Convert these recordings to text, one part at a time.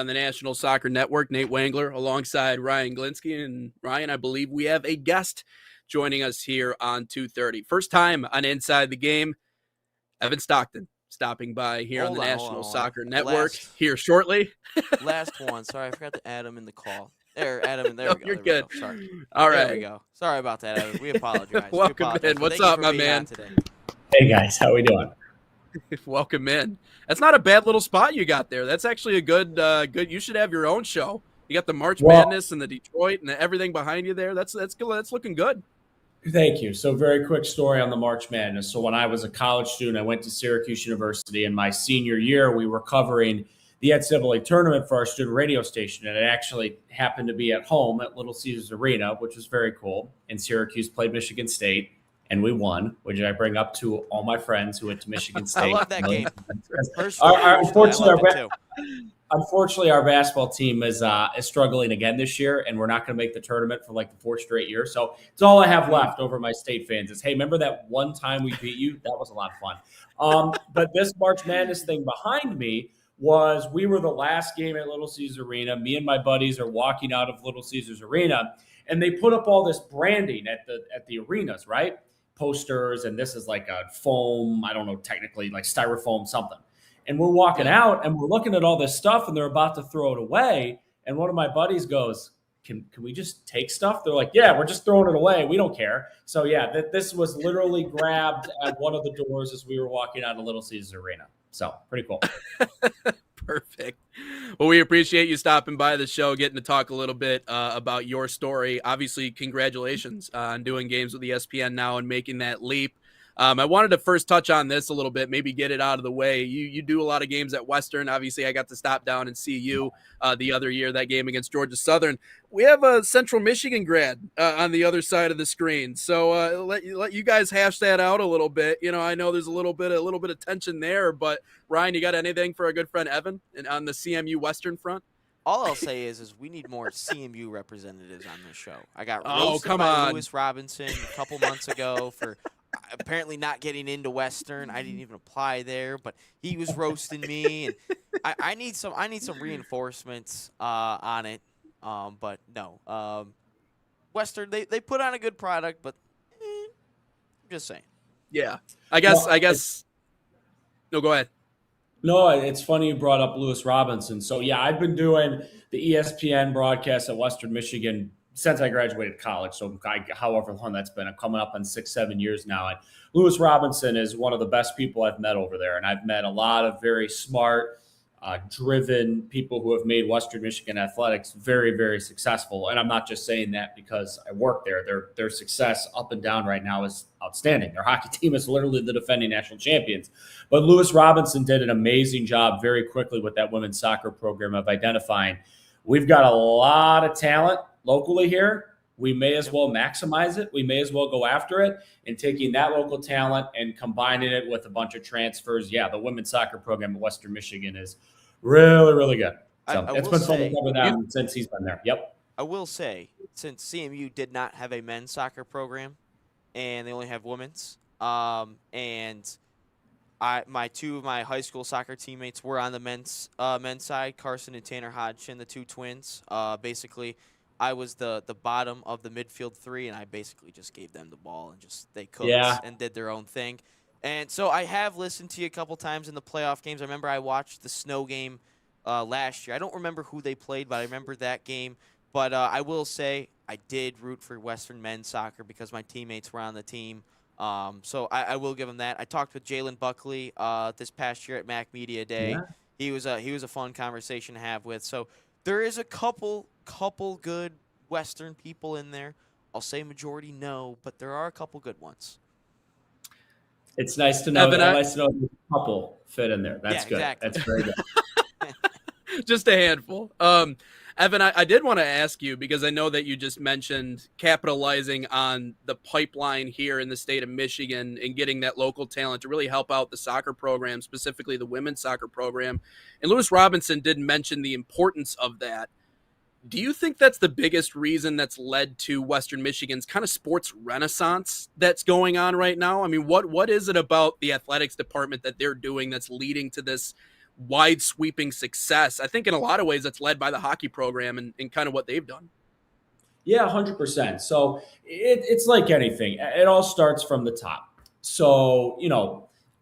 on the National Soccer Network. Nate Wangler alongside Ryan Glinsky. And Ryan, I believe we have a guest joining us here on 2:30. First time on Inside the Game, Evan Stockton stopping by here on the National Soccer Network here shortly. Last one. Sorry, I forgot to add him in the call. There, add him in. There No, we go. you're there good. We go. Sorry. All right. There we go. Sorry about that, Evan. We apologize. Welcome in. What's up, my man? Hey, guys. How we doing? Welcome in. That's not a bad little spot you got there. That's actually a good. You should have your own show. You got the March Madness and the Detroit and everything behind you there. That's good. That's looking good. Thank you. So very quick story on the March Madness. So when I was a college student, I went to Syracuse University. In my senior year, we were covering the NCAA tournament for our student radio station. And it actually happened to be at home at Little Caesars Arena, which was very cool. And Syracuse played Michigan State. And we won, which I bring up to all my friends who went to Michigan State. I love that game. Unfortunately, our basketball team is struggling again this year, and we're not going to make the tournament for like the fourth straight year. So it's all I have left over my state fans is, hey, remember that one time we beat you? That was a lot of fun. But this March Madness thing behind me was we were the last game at Little Caesars Arena. Me and my buddies are walking out of Little Caesars Arena, and they put up all this branding at the arenas, right? Posters, and this is like a foam, I don't know, technically like styrofoam something. And we're walking out and we're looking at all this stuff and they're about to throw it away. And one of my buddies goes, can we just take stuff? They're like, yeah, we're just throwing it away. We don't care. So yeah, this was literally grabbed at one of the doors as we were walking out of Little Caesars Arena. So pretty cool. Perfect. Well, we appreciate you stopping by the show, getting to talk a little bit about your story. Obviously, congratulations on doing games with ESPN now and making that leap. I wanted to first touch on this a little bit, maybe get it out of the way. You do a lot of games at Western. Obviously, I got to stop down and see you the other year, that game against Georgia Southern. We have a Central Michigan grad on the other side of the screen. So let you guys hash that out a little bit. You know, I know there's a little bit of tension there, but Ryan, you got anything for our good friend Evan on the CMU Western front? All I'll say is we need more CMU representatives on this show. I got roasted by Lewis Robinson a couple months ago for apparently not getting into Western. I didn't even apply there, but he was roasting me, and I need some reinforcements on it. But no, Western they put on a good product, but I'm just saying. Yeah, I guess. No, go ahead. No, it's funny you brought up Lewis Robinson. So yeah, I've been doing the ESPN broadcast at Western Michigan since I graduated college. So however long that's been, I'm coming up on 6-7 years now. And Lewis Robinson is one of the best people I've met over there. And I've met a lot of very smart, driven people who have made Western Michigan athletics very, very successful. And I'm not just saying that because I work there. Their success up and down right now is outstanding. Their hockey team is literally the defending national champions. But Lewis Robinson did an amazing job very quickly with that women's soccer program of identifying we've got a lot of talent locally here. We may as well maximize it. We may as well go after it, and taking that local talent and combining it with a bunch of transfers. Yeah, the women's soccer program at Western Michigan is really, really good. So it's been fun to cover that since he's been there. Yep. I will say, since CMU did not have a men's soccer program and they only have women's, and two of my high school soccer teammates were on the men's side, Carson and Tanner Hodgson, the two twins. Basically, I was the bottom of the midfield three, and I basically just gave them the ball and they cooked and did their own thing. And so I have listened to you a couple times in the playoff games. I remember I watched the snow game last year. I don't remember who they played, but I remember that game. But I will say I did root for Western men's soccer because my teammates were on the team. So I will give them that. I talked with Jalen Buckley this past year at Mac Media Day. Yeah. He was a fun conversation to have with. So there is a couple good Western people in there. I'll say majority no, but there are a couple good ones. It's nice to know that a couple fit in there. That's good. Exactly. That's very good. Just a handful. Evan, I did want to ask you, because I know that you just mentioned capitalizing on the pipeline here in the state of Michigan and getting that local talent to really help out the soccer program, specifically the women's soccer program. And Lewis Robinson did mention the importance of that. Do you think that's the biggest reason that's led to Western Michigan's kind of sports renaissance that's going on right now? I mean, what is it about the athletics department that they're doing that's leading to this wide sweeping success. I think in a lot of ways that's led by the hockey program and kind of what they've done. Yeah, 100%. So it's like anything. It all starts from the top. So,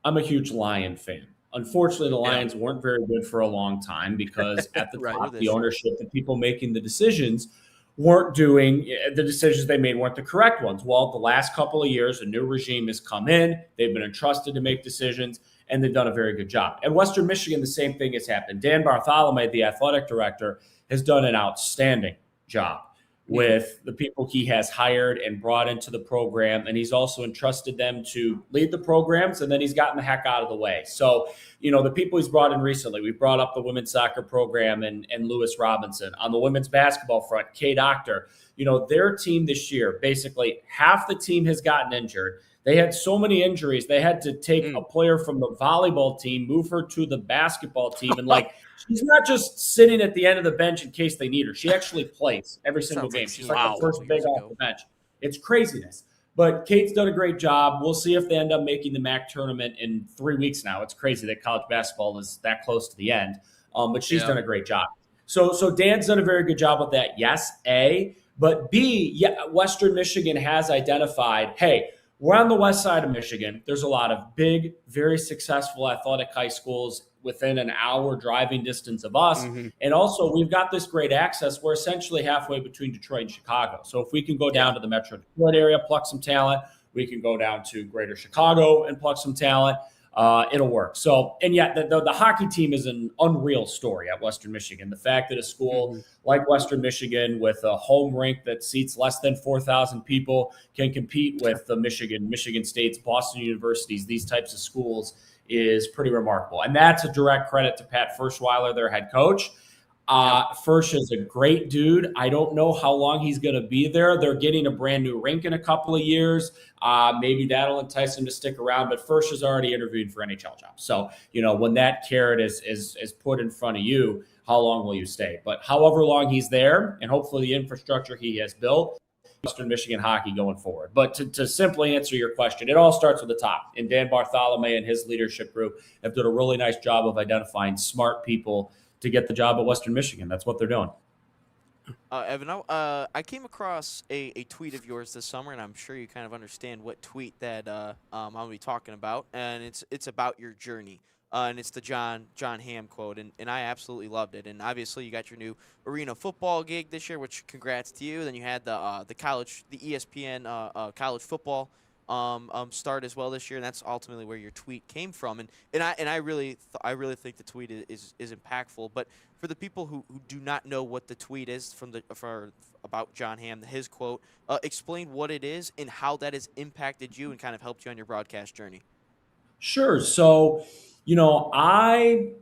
I'm a huge Lion fan. Unfortunately, the Lions weren't very good for a long time because at the Right. top, the ownership, the people making the decisions weren't doing the decisions they made weren't the correct ones. Well, the last couple of years, a new regime has come in. They've been entrusted to make decisions, and they've done a very good job. At Western Michigan, the same thing has happened. Dan Bartholomew, the athletic director, has done an outstanding job with the people he has hired and brought into the program. And he's also entrusted them to lead the programs, and then he's gotten the heck out of the way. So, the people he's brought in recently, we brought up the women's soccer program and Lewis Robinson. On the women's basketball front, Kay Doctor, their team this year, basically half the team has gotten injured. They had so many injuries, they had to take a player from the volleyball team, move her to the basketball team, and she's not just sitting at the end of the bench in case they need her. She actually plays every single game. She's like the first big off the bench. It's craziness. But Kate's done a great job. We'll see if they end up making the MAC tournament in 3 weeks now. It's crazy that college basketball is that close to the end. But she's done a great job. So Dan's done a very good job with that. Yes, A. But B, Western Michigan has identified, hey, we're on the west side of Michigan. There's a lot of big, very successful athletic high schools within an hour driving distance of us. And also, we've got this great access. We're essentially halfway between Detroit and Chicago. So if we can go down to the Metro Detroit area, pluck some talent, we can go down to greater Chicago and pluck some talent. It'll work. So, and yet the hockey team is an unreal story at Western Michigan. The fact that a school like Western Michigan with a home rink that seats less than 4,000 people can compete with the Michigan State's, Boston Universities, these types of schools is pretty remarkable. And that's a direct credit to Pat Ferschweiler, their head coach. Fersch is a great dude. I don't know how long he's going to be there. They're getting a brand new rink in a couple of years. Maybe that'll entice him to stick around, but Fersch is already interviewed for NHL jobs. So, when that carrot is put in front of you, how long will you stay? But however long he's there, and hopefully the infrastructure he has built, Western Michigan hockey going forward. But to simply answer your question, it all starts with the top. And Dan Bartholomew and his leadership group have done a really nice job of identifying smart people to get the job at Western Michigan. That's what they're doing. Evan, I came across a tweet of yours this summer, and I'm sure you kind of understand what tweet that I'm going to be talking about. And it's about your journey. And it's the John Hamm quote, and I absolutely loved it. And obviously, you got your new arena football gig this year, which congrats to you. Then you had the ESPN college football start as well this year, and that's ultimately where your tweet came from. And I really think the tweet is impactful. But for the people who do not know what the tweet is about John Hamm, his quote, explain what it is and how that has impacted you and kind of helped you on your broadcast journey. Sure. So, I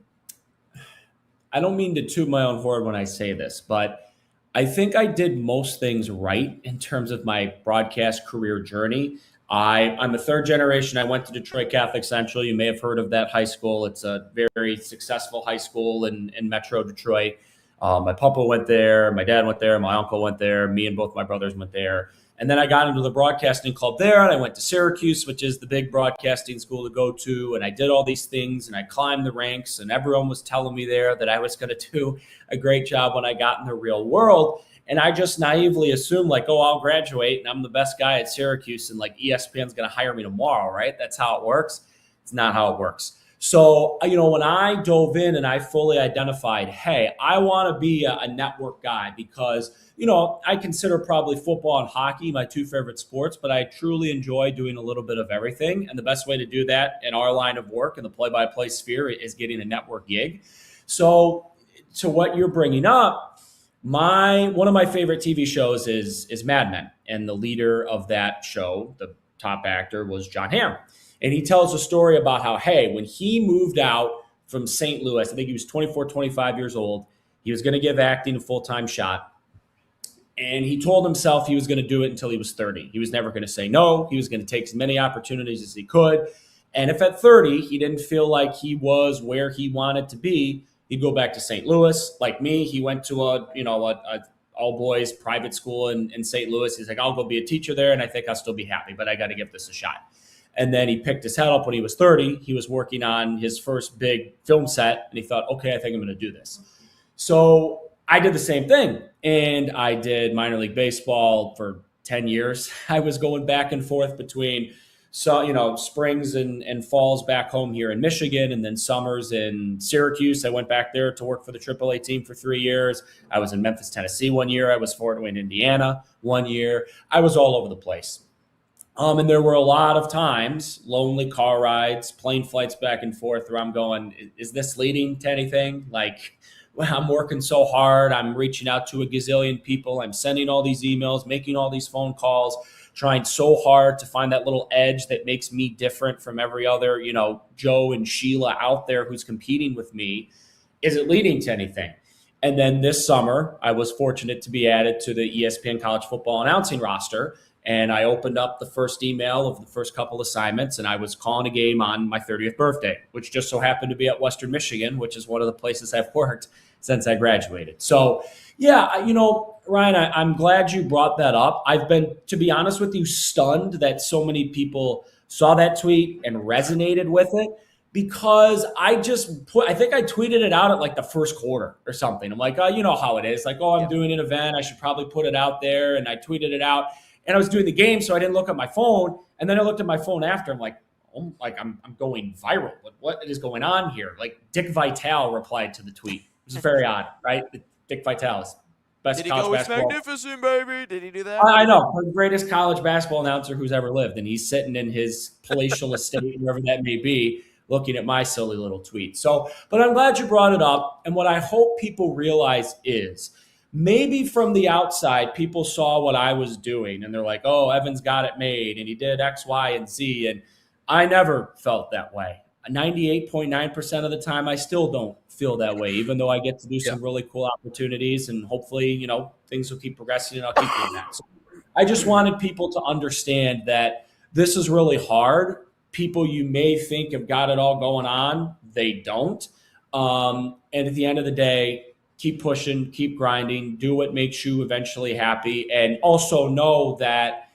don't mean to toot my own horn when I say this, but I think I did most things right in terms of my broadcast career journey. I'm a third generation. I went to Detroit Catholic Central. You may have heard of that high school. It's a very successful high school in Metro Detroit. My papa went there. My dad went there. My uncle went there. Me and both my brothers went there. And then I got into the broadcasting club there, and I went to Syracuse, which is the big broadcasting school to go to. And I did all these things, and I climbed the ranks, and everyone was telling me there that I was going to do a great job when I got in the real world. And I just naively assumed, I'll graduate, and I'm the best guy at Syracuse, and ESPN's going to hire me tomorrow, right? That's how it works. It's not how it works. So, when I dove in and I fully identified, hey, I want to be a network guy because, I consider probably football and hockey my two favorite sports, but I truly enjoy doing a little bit of everything. And the best way to do that in our line of work in the play-by-play sphere is getting a network gig. So, to what you're bringing up, one of my favorite TV shows is Mad Men, and the leader of that show, the top actor, was John Hamm. And he tells a story about how, hey, when he moved out from St. Louis, I think he was 24, 25 years old, he was going to give acting a full-time shot. And he told himself he was going to do it until he was 30. He was never going to say no. He was going to take as many opportunities as he could. And if at 30 he didn't feel like he was where he wanted to be, he'd go back to St. Louis. Like me, he went to a all-boys private school in St. Louis. He's like, I'll go be a teacher there, and I think I'll still be happy, but I got to give this a shot. And then he picked his head up when he was 30. He was working on his first big film set, and he thought, okay, I think I'm going to do this. So I did the same thing, and I did minor league baseball for 10 years. I was going back and forth between springs and falls back home here in Michigan, and then summers in Syracuse. I went back there to work for the AAA team for 3 years. I was in Memphis, Tennessee 1 year. I was Fort Wayne, Indiana 1 year. I was all over the place. And there were a lot of times, lonely car rides, plane flights back and forth, where I'm going, is this leading to anything? Like, well, I'm working so hard. I'm reaching out to a gazillion people. I'm sending all these emails, making all these phone calls, trying so hard to find that little edge that makes me different from every other, Joe and Sheila out there who's competing with me. Is it leading to anything? And then this summer, I was fortunate to be added to the ESPN college football announcing roster. And I opened up the first email of the first couple assignments, and I was calling a game on my 30th birthday, which just so happened to be at Western Michigan, which is one of the places I've worked since I graduated. So, yeah, Ryan, I'm glad you brought that up. I've been, to be honest with you, stunned that so many people saw that tweet and resonated with it, because I think I tweeted it out at like the first quarter or something. I'm like, you know how it is. Like, I'm doing an event. I should probably put it out there. And I tweeted it out. And I was doing the game, so I didn't look at my phone. And then I looked at my phone after. I'm like, I'm going viral. What is going on here? Like, Dick Vitale replied to the tweet. It was very odd, right? Dick Vitale is best Did he college go, it's basketball. magnificent, baby? Did he do that? I know, the greatest college basketball announcer who's ever lived, and he's sitting in his palatial estate, wherever that may be, looking at my silly little tweet. So, but I'm glad you brought it up. And what I hope people realize is, maybe from the outside, people saw what I was doing and they're like, oh, Evan's got it made and he did X, Y, and Z. And I never felt that way. 98.9% of the time, I still don't feel that way, even though I get to do some really cool opportunities, and hopefully, things will keep progressing and I'll keep doing that. So I just wanted people to understand that this is really hard. People you may think have got it all going on, they don't. And at the end of the day, keep pushing, keep grinding, do what makes you eventually happy. And also know that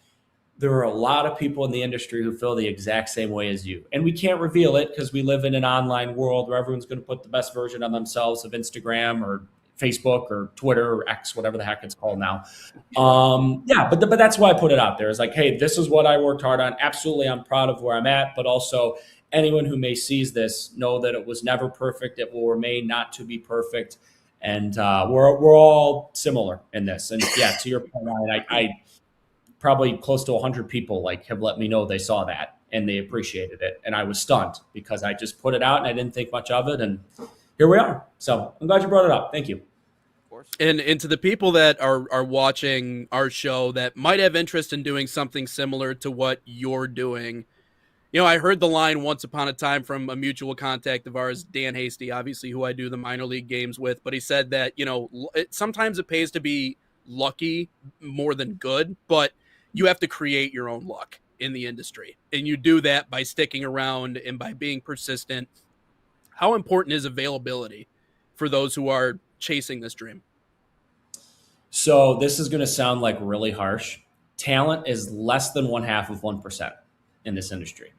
there are a lot of people in the industry who feel the exact same way as you. And we can't reveal it because we live in an online world where everyone's going to put the best version of themselves of Instagram or Facebook or Twitter or X, whatever the heck it's called now. But that's why I put it out there. It's like, hey, this is what I worked hard on. Absolutely, I'm proud of where I'm at, but also anyone who may seize this, know that it was never perfect. It will remain not to be perfect. And we're all similar in this. And yeah, to your point, Ryan, I probably close to 100 people have let me know they saw that and they appreciated it. And I was stunned because I just put it out and I didn't think much of it. And here we are. So I'm glad you brought it up. Thank you. Of course. And to the people that are watching our show that might have interest in doing something similar to what you're doing, I heard the line once upon a time from a mutual contact of ours, Dan Hasty, obviously, who I do the minor league games with. But he said that, sometimes it pays to be lucky more than good, but you have to create your own luck in the industry. And you do that by sticking around and by being persistent. How important is availability for those who are chasing this dream? So this is going to sound like really harsh. Talent is less than 0.5% in this industry.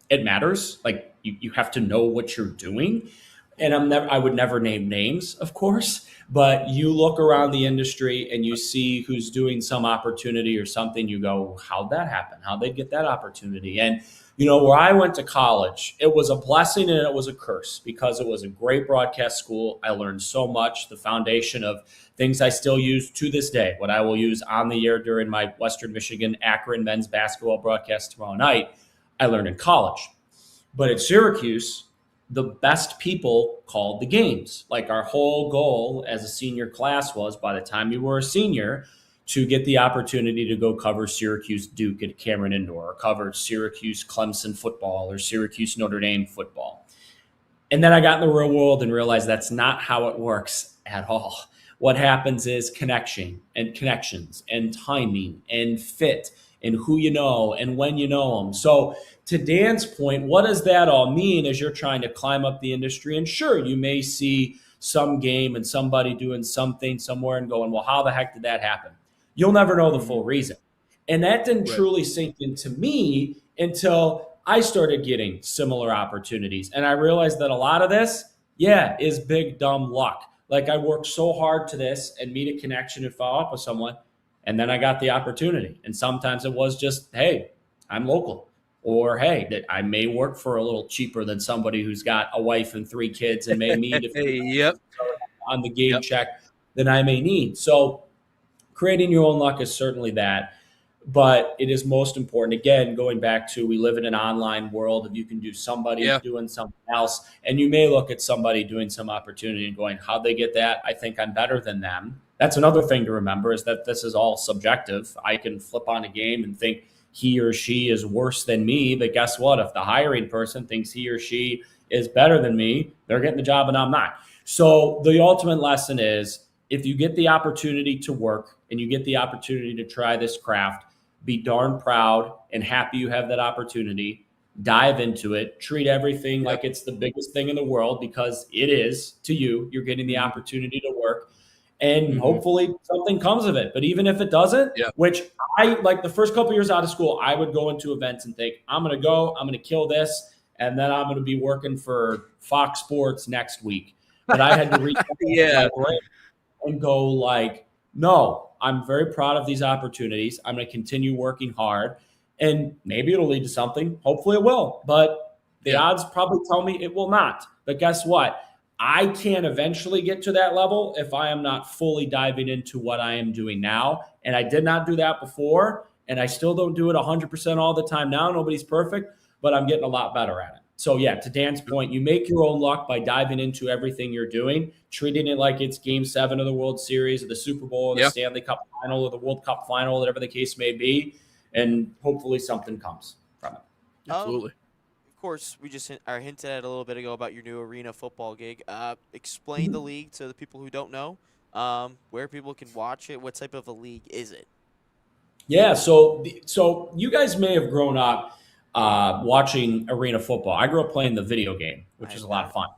It matters. Like you have to know what you're doing. And I would never name names, of course, but you look around the industry and you see who's doing some opportunity or something. You go, how'd that happen? How'd they get that opportunity? And where I went to college, it was a blessing and it was a curse because it was a great broadcast school. I learned so much, the foundation of things I still use to this day, what I will use on the air during my Western Michigan Akron men's basketball broadcast tomorrow night, I learned in college. But at Syracuse, the best people called the games. Like our whole goal as a senior class was, by the time you were a senior, to get the opportunity to go cover Syracuse Duke at Cameron Indoor, or cover Syracuse Clemson football or Syracuse Notre Dame football. And then I got in the real world and realized that's not how it works at all. What happens is connections and timing and fit and who you know and when you know them. So to Dan's point, what does that all mean as you're trying to climb up the industry? And sure, you may see some game and somebody doing something somewhere and going, well, how the heck did that happen? You'll never know the full reason. And that didn't truly sink into me until I started getting similar opportunities. And I realized that a lot of this, is big, dumb luck. Like, I worked so hard to this and meet a connection and follow up with someone, and then I got the opportunity. And sometimes it was just, hey, I'm local. Or, hey, that I may work for a little cheaper than somebody who's got a wife and 3 kids and may need a few Yep. on the game Yep. check than I may need. So creating your own luck is certainly that. But it is most important, again, going back to, we live in an online world. If you can do somebody doing something else, and you may look at somebody doing some opportunity and going, how'd they get that? I think I'm better than them. That's another thing to remember, is that this is all subjective. I can flip on a game and think he or she is worse than me. But guess what? If the hiring person thinks he or she is better than me, they're getting the job and I'm not. So the ultimate lesson is, if you get the opportunity to work and you get the opportunity to try this craft, be darn proud and happy you have that opportunity. Dive into it. Treat everything like it's the biggest thing in the world, because it is to you. You're getting the opportunity to work, and hopefully something comes of it. But even if it doesn't, which I like, the first couple years out of school, I would go into events and think, I'm going to kill this, and then I'm going to be working for Fox Sports next week. But I had to reach out and go like, no, I'm very proud of these opportunities. I'm going to continue working hard, and maybe it'll lead to something. Hopefully it will, but the odds probably tell me it will not. But guess what? I can eventually get to that level if I am not fully diving into what I am doing now. And I did not do that before, and I still don't do it 100% all the time now. Nobody's perfect, but I'm getting a lot better at it. So to Dan's point, you make your own luck by diving into everything you're doing, treating it like it's Game 7 of the World Series, or the Super Bowl, or the Stanley Cup final, or the World Cup final, whatever the case may be, and hopefully something comes from it. Absolutely. Of course, we just hinted at a little bit ago about your new arena football gig. Explain the league to the people who don't know, where people can watch it. What type of a league is it? Yeah, so you guys may have grown up watching arena football. I grew up playing the video game, which is a lot of fun.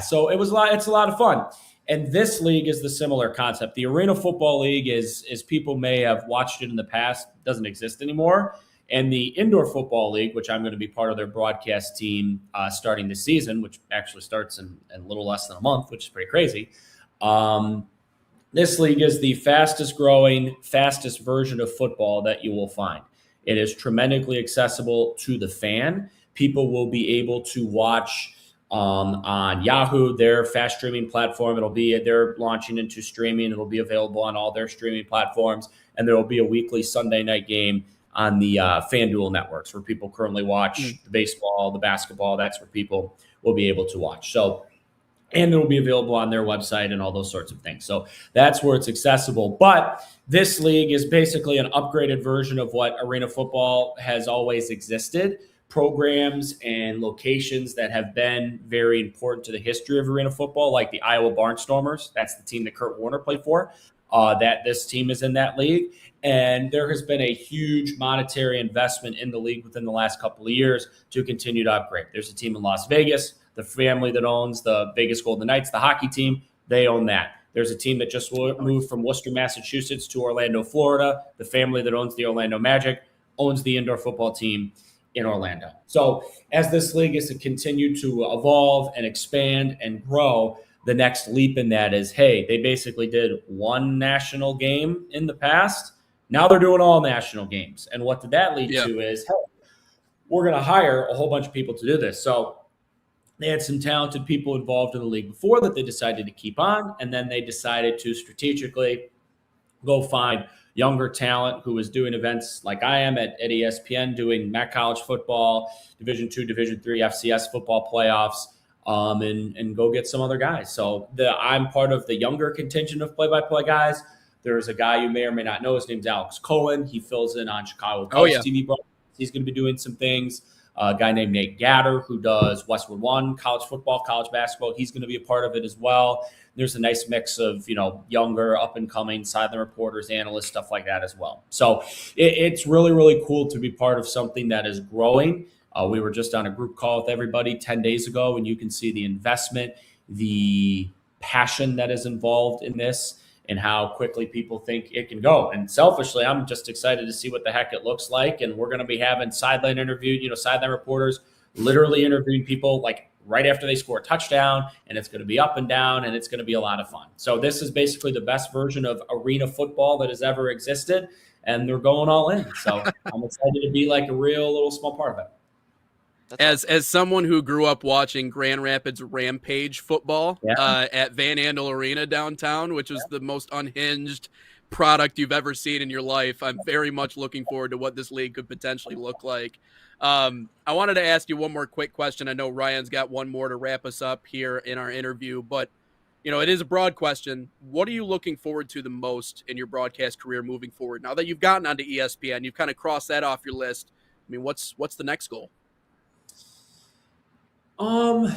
So it's a lot of fun. And this league is the similar concept. The Arena Football League is people may have watched it in the past, doesn't exist anymore. And the Indoor Football League, which I'm going to be part of their broadcast team starting this season, which actually starts in a little less than a month, which is pretty crazy. This league is the fastest growing, fastest version of football that you will find. It is tremendously accessible to the fan. People will be able to watch on Yahoo, their fast streaming platform. They're launching into streaming. It'll be available on all their streaming platforms. And there will be a weekly Sunday night game on the FanDuel networks, where people currently watch the baseball, the basketball. That's where people will be able to watch. And it will be available on their website and all those sorts of things. So that's where it's accessible. But this league is basically an upgraded version of what arena football has always existed. Programs and locations that have been very important to the history of arena football, like the Iowa Barnstormers. That's the team that Kurt Warner played for. That this team is in that league. And there has been a huge monetary investment in the league within the last couple of years to continue to upgrade. There's a team in Las Vegas. The family that owns the Vegas Golden Knights, the hockey team, they own that. There's a team that just moved from Worcester, Massachusetts to Orlando, Florida. The family that owns the Orlando Magic owns the indoor football team in Orlando. So as this league is to continue to evolve and expand and grow, the next leap in that is, hey, they basically did one national game in the past. Now they're doing all national games. And what did that lead to is, hey, we're going to hire a whole bunch of people to do this. So they had some talented people involved in the league before that they decided to keep on, and then they decided to strategically go find younger talent who was doing events like I am at ESPN, doing MAC college football, Division II, Division III, FCS football playoffs, and go get some other guys. So I'm part of the younger contingent of play-by-play guys. There's a guy you may or may not know. His name's Alex Cohen. He fills in on Chicago Cubs TV broadcasts. He's going to be doing some things. A guy named Nate Gatter, who does Westwood One, college football, college basketball. He's going to be a part of it as well. There's a nice mix of, younger, up-and-coming sideline reporters, analysts, stuff like that as well. So it's really, really cool to be part of something that is growing. We were just on a group call with everybody 10 days ago, and you can see the investment, the passion that is involved in this. and how quickly people think it can go. And selfishly, I'm just excited to see what the heck it looks like. And we're going to be having sideline reporters literally interviewing people like right after they score a touchdown, and it's going to be up and down, and it's going to be a lot of fun. So this is basically the best version of arena football that has ever existed, and they're going all in. So I'm excited to be like a real little small part of it. As someone who grew up watching Grand Rapids Rampage football at Van Andel Arena downtown, which was the most unhinged product you've ever seen in your life, I'm very much looking forward to what this league could potentially look like. I wanted to ask you one more quick question. I know Ryan's got one more to wrap us up here in our interview, but it is a broad question. What are you looking forward to the most in your broadcast career moving forward? Now that you've gotten onto ESPN, you've kind of crossed that off your list. I mean, what's the next goal? I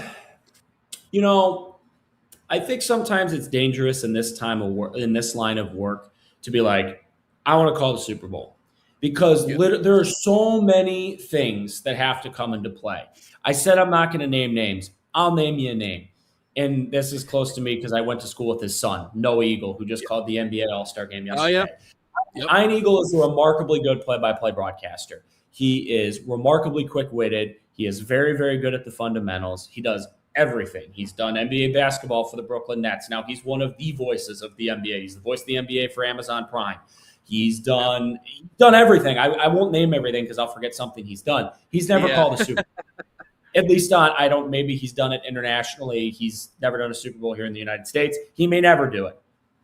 think sometimes it's dangerous in this time of work, in this line of work, to be like, I want to call the Super Bowl, because there are so many things that have to come into play. I said I'm not going to name names. I'll name you a name. And this is close to me because I went to school with his son, Noah Eagle, who just called the NBA All-Star game yesterday. Ian Eagle is a remarkably good play-by-play broadcaster. He is remarkably quick-witted. He is very, very good at the fundamentals. He does everything. He's done NBA basketball for the Brooklyn Nets. Now he's one of the voices of the NBA. He's the voice of the NBA for Amazon Prime. He's done everything. I won't name everything because I'll forget something he's done. He's never called a Super Bowl. At least maybe he's done it internationally. He's never done a Super Bowl here in the United States. He may never do it.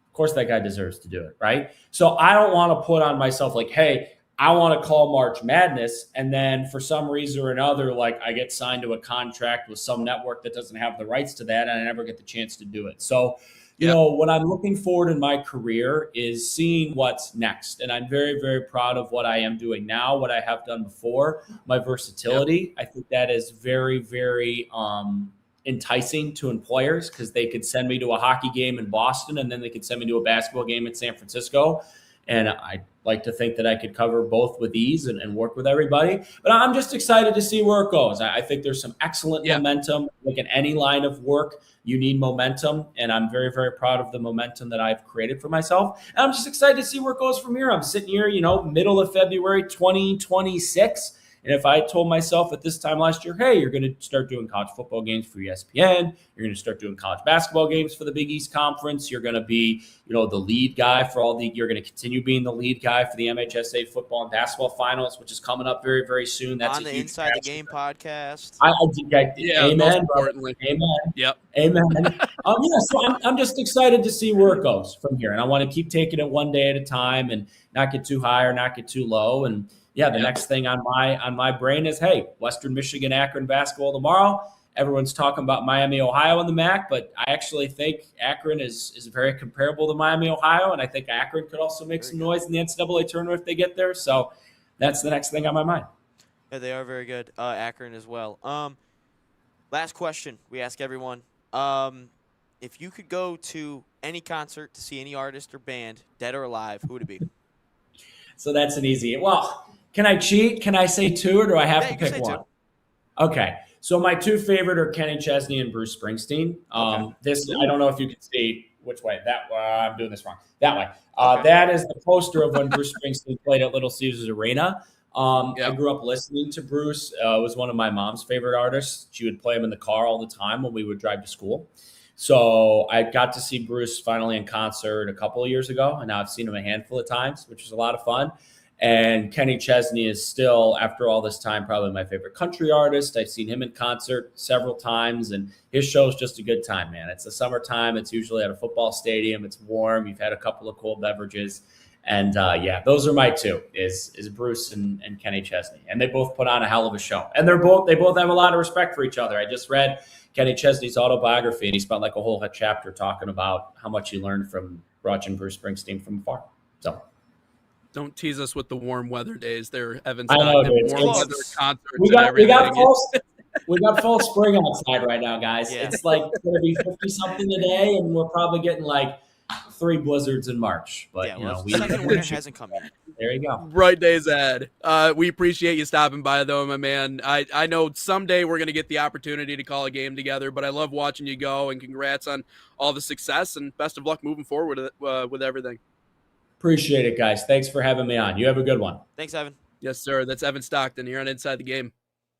Of course, that guy deserves to do it, right? So I don't want to put on myself like, hey, I want to call March Madness, and then for some reason or another, like I get signed to a contract with some network that doesn't have the rights to that, and I never get the chance to do it. So, what I'm looking forward in my career is seeing what's next. And I'm very, very proud of what I am doing now, what I have done before, my versatility. I think that is very, very enticing to employers, because they could send me to a hockey game in Boston, and then they could send me to a basketball game in San Francisco. And I like to think that I could cover both with ease and work with everybody. But I'm just excited to see where it goes. I think there's some excellent momentum. Like in any line of work, you need momentum. And I'm very, very proud of the momentum that I've created for myself. And I'm just excited to see where it goes from here. I'm sitting here, middle of February 2026. And if I told myself at this time last year, hey, you're going to start doing college football games for ESPN, you're going to start doing college basketball games for the Big East Conference, you're going to be, the lead guy for you're going to continue being the lead guy for the MHSA football and basketball finals, which is coming up very, very soon. That's on the Inside the Game podcast. Amen. Amen. Yep. Amen. So I'm just excited to see where it goes from here. And I want to keep taking it one day at a time and not get too high or not get too low. And the next thing on my brain is, hey, Western Michigan, Akron basketball tomorrow. Everyone's talking about Miami, Ohio in the MAC, but I actually think Akron is very comparable to Miami, Ohio, and I think Akron could also make some noise in the NCAA tournament if they get there. So that's the next thing on my mind. Yeah, they are very good. Akron as well. Last question we ask everyone. If you could go to any concert to see any artist or band, dead or alive, who would it be? So that's an easy. Well, can I cheat? Can I say two, or do I have to pick one? Okay. So my two favorite are Kenny Chesney and Bruce Springsteen. I don't know if you can see which way. I'm doing this wrong. That way. That is the poster of when Bruce Springsteen played at Little Caesars Arena. I grew up listening to Bruce. It was one of my mom's favorite artists. She would play him in the car all the time when we would drive to school. So I got to see Bruce finally in concert a couple of years ago, and now I've seen him a handful of times, which was a lot of fun. And Kenny Chesney is still, after all this time, probably my favorite country artist. I've seen him in concert several times, and his show is just a good time, man. It's the summertime. It's usually at a football stadium. It's warm. You've had a couple of cold beverages. And, those are my two, is Bruce and Kenny Chesney. And they both put on a hell of a show. And they both have a lot of respect for each other. I just read Kenny Chesney's autobiography, and he spent like a whole chapter talking about how much he learned from watching Bruce Springsteen from afar. So don't tease us with the warm weather days there, Evan Stockton. I know, dude. Warm weather concerts. We got full spring outside right now, guys. Yeah. It's like going to be 50-something today, and we're probably getting like 3 blizzards in March. But, Yeah, you well, know, we second winter hasn't come yet. there you go. Bright days ahead. We appreciate you stopping by, though, my man. I know someday we're going to get the opportunity to call a game together, but I love watching you go, and congrats on all the success, and best of luck moving forward with everything. Appreciate it, guys. Thanks for having me on. You have a good one. Thanks, Evan. Yes, sir. That's Evan Stockton here on Inside the Game.